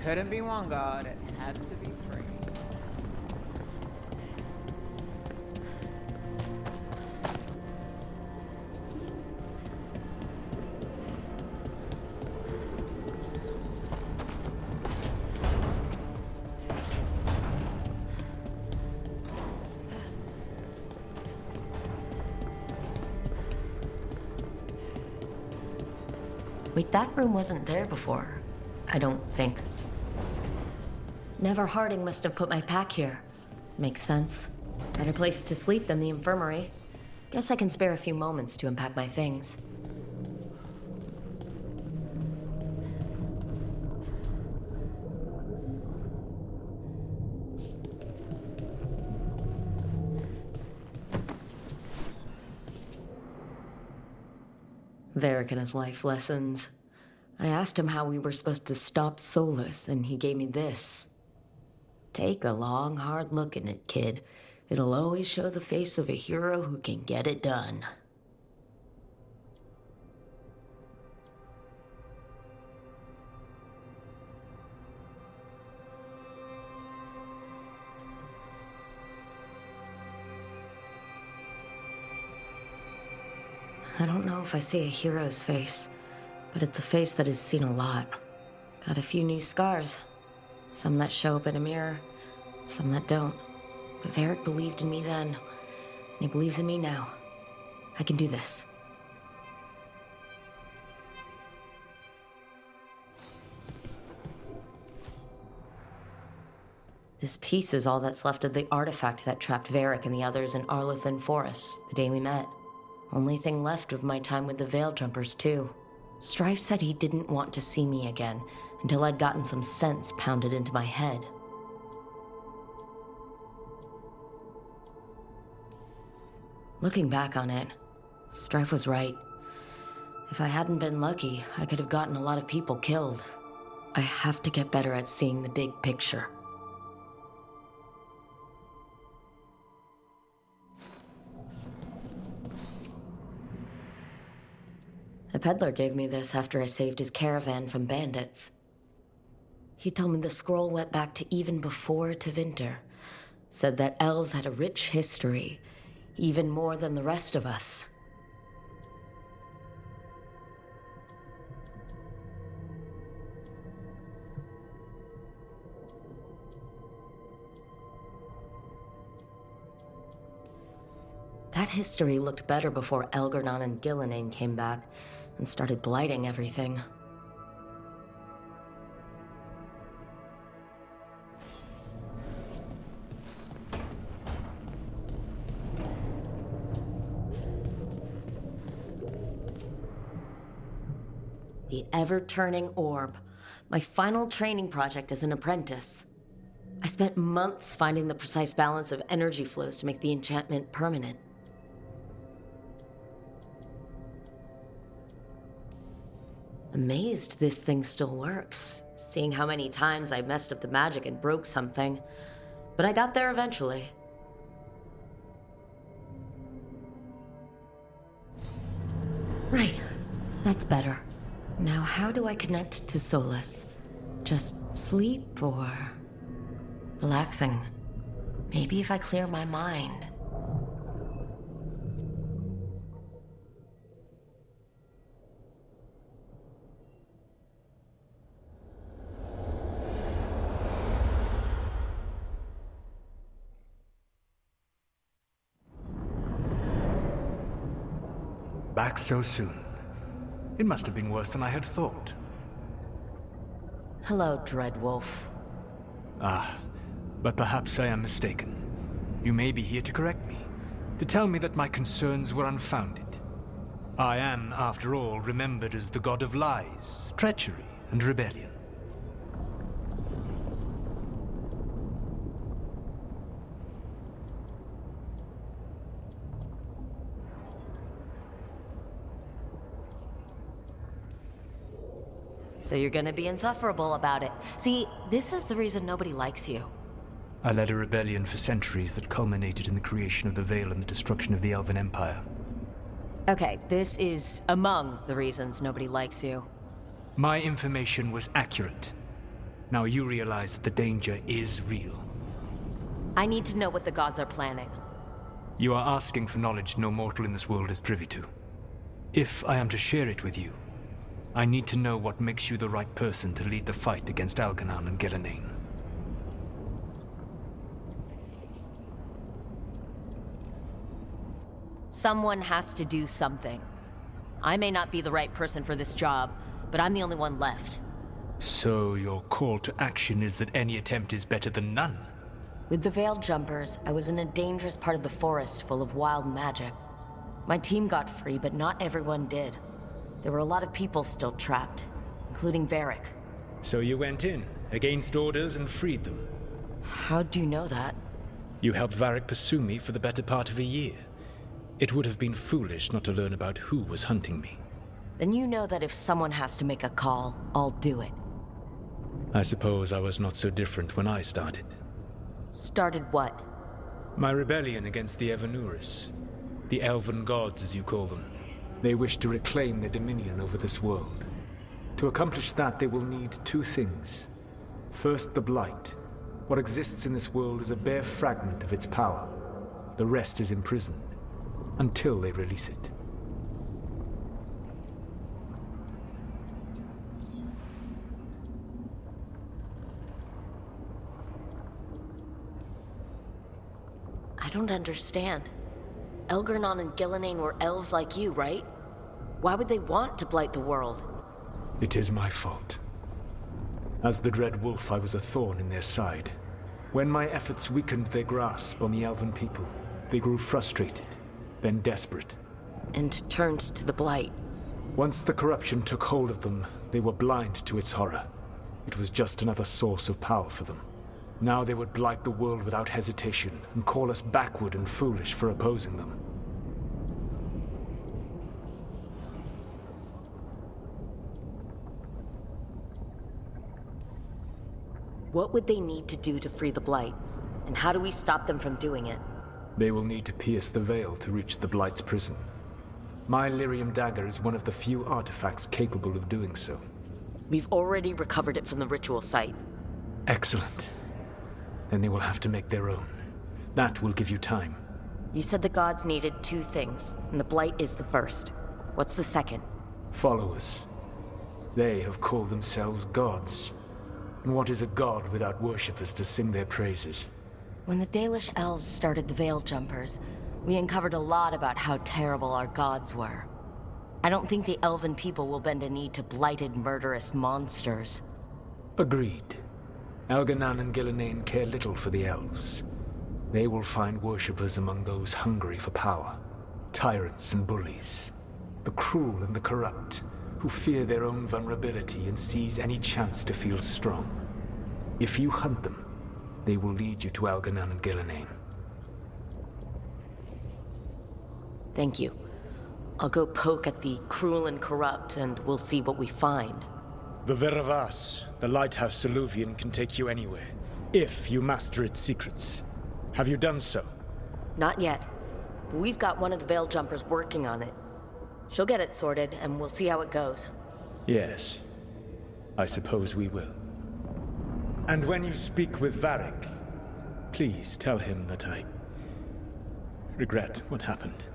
Couldn't be one god, it had to be three. Wait, that room wasn't there before. I don't think. Never Harding must have put my pack here. Makes sense. Better place to sleep than the infirmary. Guess I can spare a few moments to unpack my things. Varric and his life lessons. I asked him how we were supposed to stop Solus, and he gave me this. Take a long, hard look at it, kid. It'll always show the face of a hero who can get it done. I don't know if I see a hero's face, but it's a face that has seen a lot. Got a few new scars. Some that show up in a mirror, some that don't. But Varric believed in me then, and he believes in me now. I can do this. This piece is all that's left of the artifact that trapped Varric and the others in Arlethan Forest the day we met. Only thing left of my time with the Veiljumpers, too. Strife said he didn't want to see me again until I'd gotten some sense pounded into my head. Looking back on it, Strife was right. If I hadn't been lucky, I could have gotten a lot of people killed. I have to get better at seeing the big picture. A peddler gave me this after I saved his caravan from bandits. He told me the scroll went back to even before Tevinter. Said that elves had a rich history, even more than the rest of us. That history looked better before Algernon and Gillenane came back and started blighting everything. The ever-turning orb. My final training project as an apprentice. I spent months finding the precise balance of energy flows to make the enchantment permanent. Amazed this thing still works, seeing how many times I messed up the magic and broke something. But I got there eventually. Right, that's better. Now how do I connect to Solus? Just sleep or relaxing? Maybe if I clear my mind. Back so soon. It must have been worse than I had thought. Hello, Dreadwolf. Ah, but perhaps I am mistaken. You may be here to correct me, to tell me that my concerns were unfounded. I am, after all, remembered as the god of lies, treachery, and rebellion. So you're gonna be insufferable about it. See, this is the reason nobody likes you. I led a rebellion for centuries that culminated in the creation of the Veil and the destruction of the Elven Empire. Okay, this is among the reasons nobody likes you. My information was accurate. Now you realize that the danger is real. I need to know what the gods are planning. You are asking for knowledge no mortal in this world is privy to. If I am to share it with you, I need to know what makes you the right person to lead the fight against Algernon and Gillenane. Someone has to do something. I may not be the right person for this job, but I'm the only one left. So your call to action is that any attempt is better than none? With the Veiled Jumpers, I was in a dangerous part of the forest full of wild magic. My team got free, but not everyone did. There were a lot of people still trapped, including Varric. So you went in, against orders, and freed them? How do you know that? You helped Varric pursue me for the better part of a year. It would have been foolish not to learn about who was hunting me. Then you know that if someone has to make a call, I'll do it. I suppose I was not so different when I started. Started what? My rebellion against the Evanuris. The Elven gods, as you call them. They wish to reclaim their dominion over this world. To accomplish that, they will need two things. First, the Blight. What exists in this world is a bare fragment of its power. The rest is imprisoned, until they release it. I don't understand. Algernon and Gillenane were elves like you, right? Why would they want to blight the world? It is my fault. As the Dread Wolf, I was a thorn in their side. When my efforts weakened their grasp on the Elven people, they grew frustrated, then desperate. And turned to the Blight. Once the corruption took hold of them, they were blind to its horror. It was just another source of power for them. Now they would blight the world without hesitation, and call us backward and foolish for opposing them. What would they need to do to free the Blight? And how do we stop them from doing it? They will need to pierce the veil to reach the Blight's prison. My Lyrium dagger is one of the few artifacts capable of doing so. We've already recovered it from the ritual site. Excellent. Then they will have to make their own. That will give you time. You said the gods needed two things, and the Blight is the first. What's the second? Followers. They have called themselves gods. And what is a god without worshippers to sing their praises? When the Dalish elves started the Veil Jumpers, We uncovered a lot about how terrible our gods were. I don't think the elven people will bend a knee to blighted, murderous monsters. Agreed. Elganan and Gillenane care little for the elves. They will find worshippers among those hungry for power. Tyrants and bullies. The cruel and the corrupt, who fear their own vulnerability and seize any chance to feel strong. If you hunt them, they will lead you to Elganan and Gillenane. Thank you. I'll go poke at the cruel and corrupt, and we'll see what we find. The Veravas, the lighthouse Soluvian, can take you anywhere, if you master its secrets. Have you done so? Not yet. But we've got one of the Veil Jumpers working on it. She'll get it sorted, and we'll see how it goes. Yes. I suppose we will. And when you speak with Varric, please tell him that I regret what happened.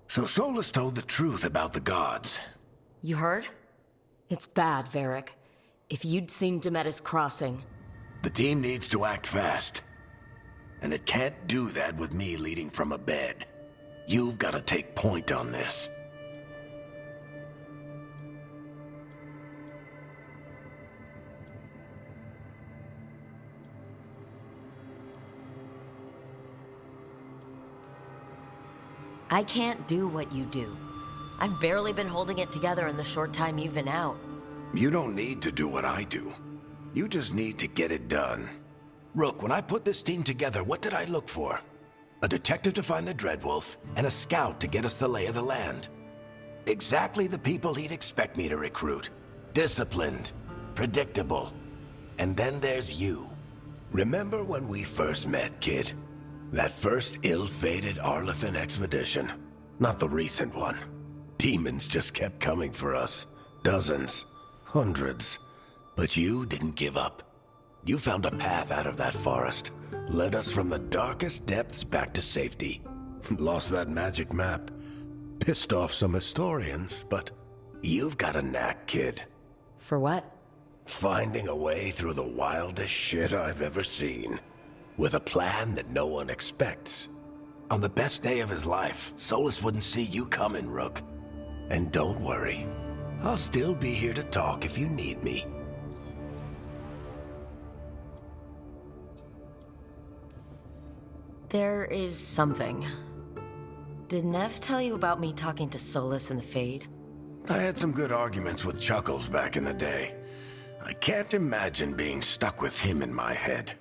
So Solus told the truth about the gods. You heard? It's bad, Varric. If you'd seen Demetis crossing... The team needs to act fast. And it can't do that with me leading from a bed. You've got to take point on this. I can't do what you do. I've barely been holding it together in the short time you've been out. You don't need to do what I do. You just need to get it done. Rook, when I put this team together, what did I look for? A detective to find the Dreadwolf, and a scout to get us the lay of the land. Exactly the people he'd expect me to recruit. Disciplined, predictable. And then there's you. Remember when we first met, kid? That first ill-fated Arlathan expedition. Not the recent one. Demons just kept coming for us. Dozens. Hundreds. But you didn't give up. You found a path out of that forest. Led us from the darkest depths back to safety. Lost that magic map. Pissed off some historians, but you've got a knack, kid. For what? Finding a way through the wildest shit I've ever seen. With a plan that no one expects. On the best day of his life, Solus wouldn't see you coming, Rook. And don't worry. I'll still be here to talk if you need me. There is something. Did Nev tell you about me talking to Solus in the Fade? I had some good arguments with Chuckles back in the day. I can't imagine being stuck with him in my head.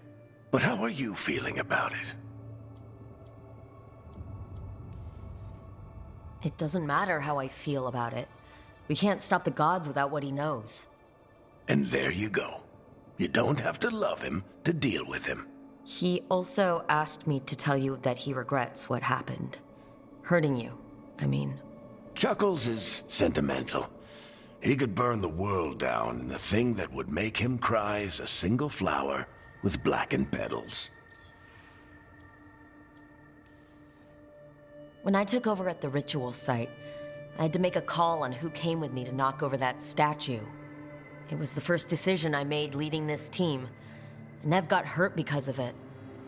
But how are you feeling about it? It doesn't matter how I feel about it. We can't stop the gods without what he knows. And there you go. You don't have to love him to deal with him. He also asked me to tell you that he regrets what happened. Hurting you, I mean. Chuckles is sentimental. He could burn the world down, and the thing that would make him cry is a single flower with blackened petals. When I took over at the ritual site, I had to make a call on who came with me to knock over that statue. It was the first decision I made leading this team. Nev got hurt because of it.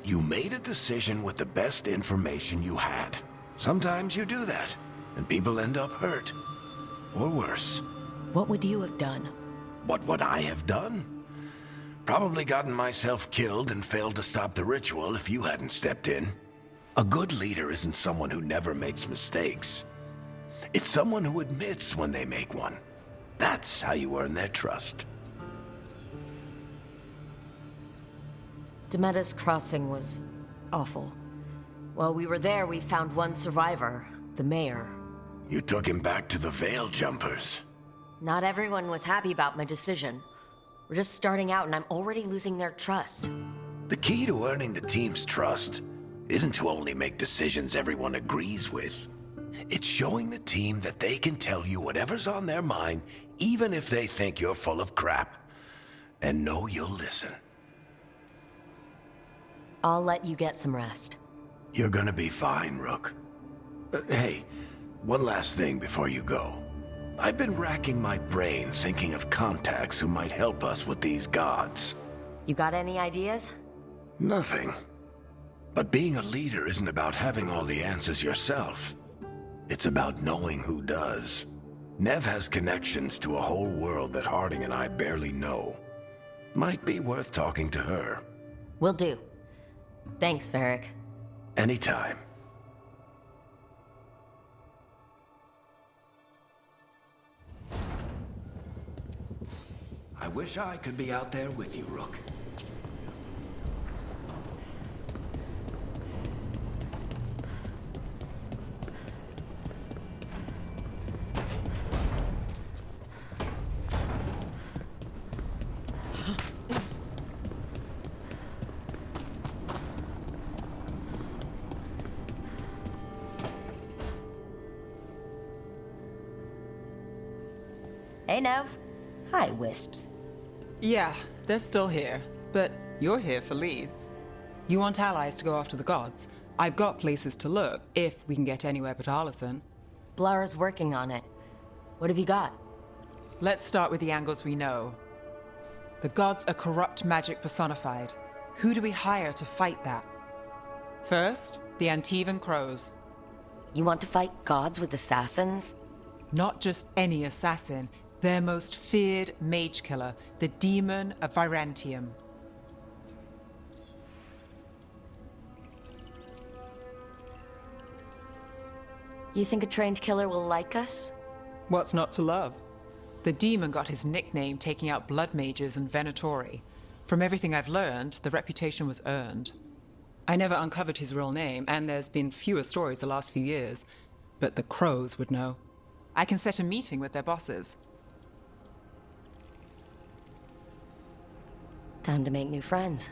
You made a decision with the best information you had. Sometimes you do that, and people end up hurt. Or worse. What would you have done? What would I have done? Probably gotten myself killed and failed to stop the ritual if you hadn't stepped in. A good leader isn't someone who never makes mistakes. It's someone who admits when they make one. That's how you earn their trust. Demeta's crossing was awful. While we were there, we found one survivor, the mayor. You took him back to the Veiljumpers. Not everyone was happy about my decision. We're just starting out and I'm already losing their trust. The key to earning the team's trust isn't to only make decisions everyone agrees with. It's showing the team that they can tell you whatever's on their mind, even if they think you're full of crap. And know you'll listen. I'll let you get some rest. You're gonna be fine, Rook. Hey, one last thing before you go. I've been racking my brain thinking of contacts who might help us with these gods. You got any ideas? Nothing. But being a leader isn't about having all the answers yourself. It's about knowing who does. Nev has connections to a whole world that Harding and I barely know. Might be worth talking to her. Will do. Thanks, Varric. Anytime. I wish I could be out there with you, Rook. Hey, Nev. Hi, Wisps. Yeah, they're still here, but you're here for leads. You want allies to go after the gods? I've got places to look, if we can get anywhere but Arlathan. Blara's working on it. What have you got? Let's start with the angles we know. The gods are corrupt magic personified. Who do we hire to fight that? First, the Antivan Crows. You want to fight gods with assassins? Not just any assassin, their most feared mage killer, the Demon of Virantium. You think a trained killer will like us? What's not to love? The demon got his nickname taking out blood mages and Venatori. From everything I've learned, the reputation was earned. I never uncovered his real name, and there's been fewer stories the last few years, but the Crows would know. I can set a meeting with their bosses. Time to make new friends.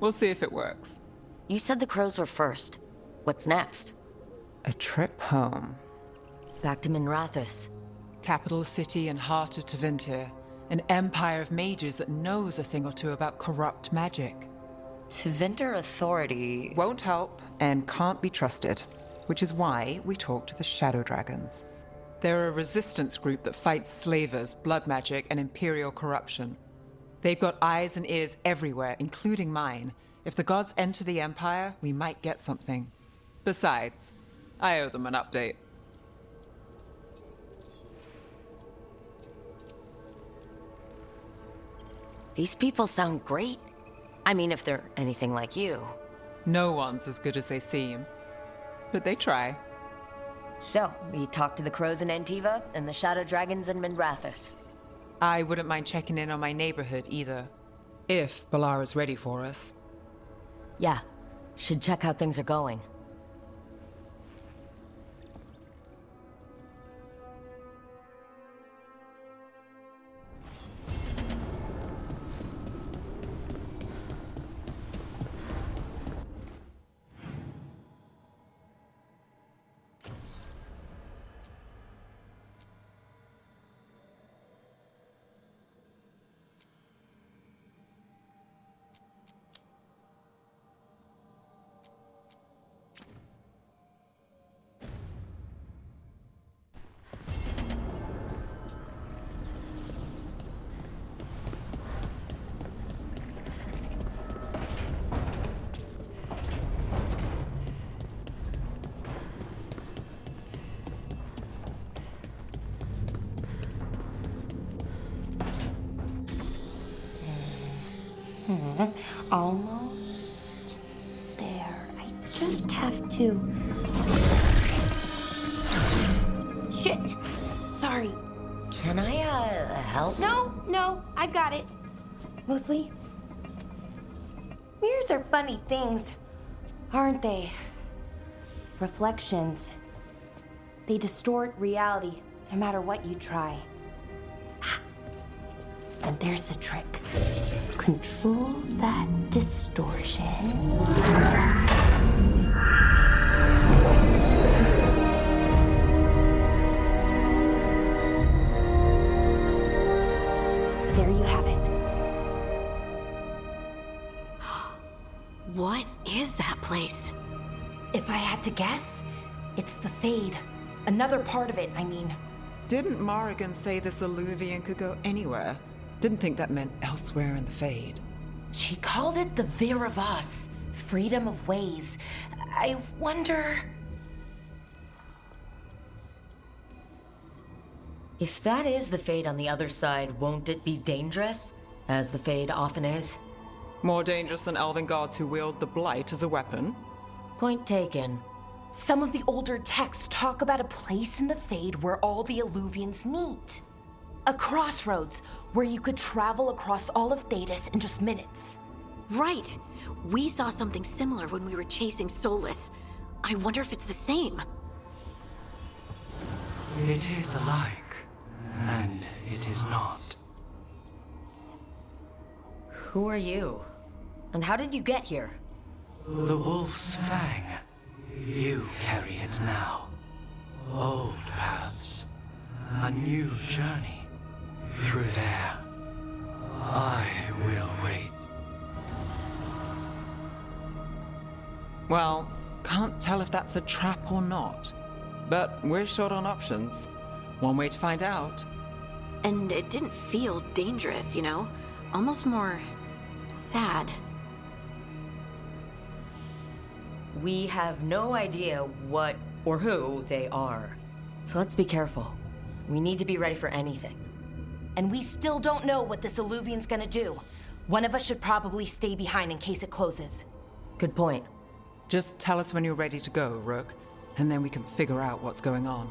We'll see if it works. You said the Crows were first. What's next? A trip home. Back to Minrathous. Capital city and heart of Tevinter. An empire of mages that knows a thing or two about corrupt magic. Tevinter Authority... Won't help and can't be trusted, which is why we talk to the Shadow Dragons. They're a resistance group that fights slavers, blood magic, and imperial corruption. They've got eyes and ears everywhere, including mine. If the gods enter the Empire, we might get something. Besides, I owe them an update. These people sound great. I mean, if they're anything like you. No one's as good as they seem. But they try. So, we talked to the crows in Antiva and the shadow dragons in Minrathous. I wouldn't mind checking in on my neighborhood either. If Balara's ready for us. Yeah, should check how things are going. Almost there. I just have to. Shit! Sorry. Can I, help? No, I've got it. Mostly. Mirrors are funny things, aren't they? Reflections. They distort reality, no matter what you try. And there's the trick. Control that distortion. There you have it. What is that place? If I had to guess, it's the Fade. Another part of it, I mean. Didn't Morrigan say this Illuvian could go anywhere? Didn't think that meant elsewhere in the Fade. She called it the Vir of Us, freedom of ways. I wonder... If that is the Fade on the other side, won't it be dangerous? As the Fade often is? More dangerous than elven gods who wield the Blight as a weapon? Point taken. Some of the older texts talk about a place in the Fade where all the Illuvians meet. A crossroads where you could travel across all of Thedas in just minutes. Right. We saw something similar when we were chasing Solus. I wonder if it's the same. It is alike, and it is not. Who are you? And how did you get here? The Wolf's Fang. You carry it now. Old paths. A new journey. Through there. I will wait. Well, can't tell if that's a trap or not. But we're short on options. One way to find out. And it didn't feel dangerous, you know? Almost more... sad. We have no idea what or who they are. So let's be careful. We need to be ready for anything. And we still don't know what this Illuvian's gonna do. One of us should probably stay behind in case it closes. Good point. Just tell us when you're ready to go, Rook, and then we can figure out what's going on.